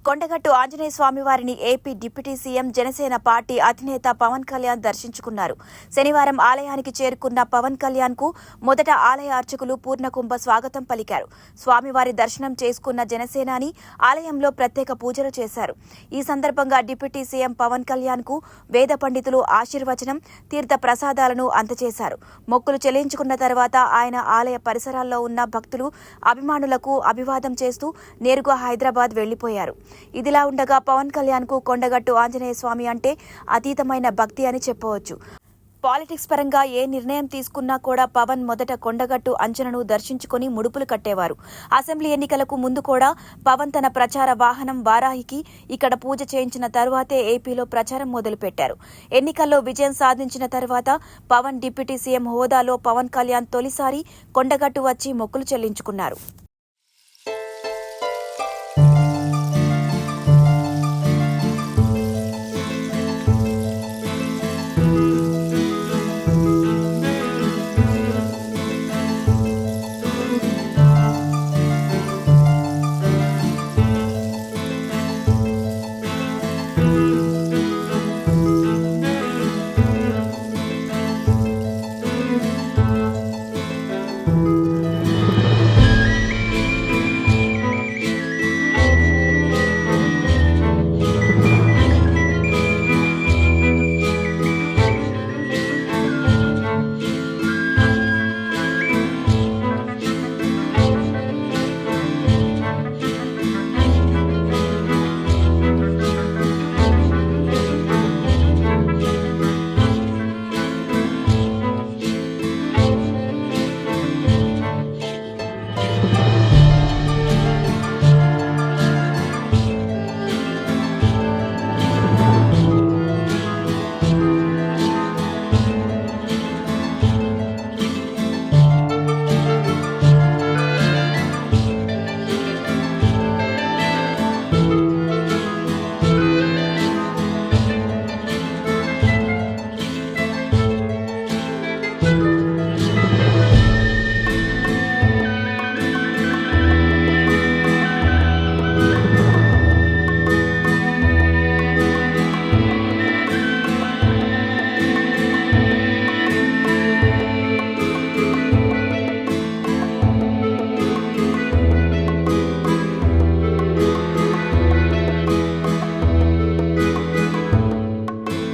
కొండగట్టు ఆంజనేయ స్వామి వారిని AP deputy CM Janasena party అధినేత పవన్ కళ్యాణ్ దర్శించుకున్నారు. శనివారం ఆలయానికి చేరుకున్న పవన్ కళ్యాణ్ కు మొదట ఆలయ అర్చకులు పూర్ణకుంభ స్వాగతం పలికారు. స్వామివారి దర్శనం చేసుకున్న జనసేనాని ఆలయంలో ప్రత్యేక పూజలు చేశారు. ఈ సందర్భంగా డిప్యూటీ సీఎం పవన్ కళ్యాణ్ కు వేద పండితులు ఆశీర్వచనం, తీర్థ ప్రసాదాలను అందజేశారు. మొక్కులు చెల్లించుకున్న తర్వాత ఆయన ఆలయ పరిసరాల్లో ఉన్న భక్తులు, అభిమానులకు అభివాదం చేస్తూ నేరుగా హైదరాబాద్ వెళ్లిపోయారు. ఇదిలా ఉండగా పవన్ కళ్యాణ్ కు కొండగట్టు ఆంజనేయ స్వామి అంటే అతీతమైన భక్తి అని చెప్పవచ్చు. పాలిటిక్స్ పరంగా ఏ నిర్ణయం తీసుకున్నా కూడా పవన్ మొదట కొండగట్టు అంజనను దర్శించుకుని ముడుపులు కట్టేవారు. అసెంబ్లీ ఎన్నికలకు ముందు కూడా పవన్ తన ప్రచార వాహనం వారాహికి ఇక్కడ పూజ చేయించిన తరువాతే ఏపీలో ప్రచారం మొదలుపెట్టారు. ఎన్నికల్లో విజయం సాధించిన తర్వాత పవన్ డిప్యూటీ సీఎం హోదాలో పవన్ కళ్యాణ్ తొలిసారి కొండగట్టు వచ్చి మొక్కులు చెల్లించుకున్నారు.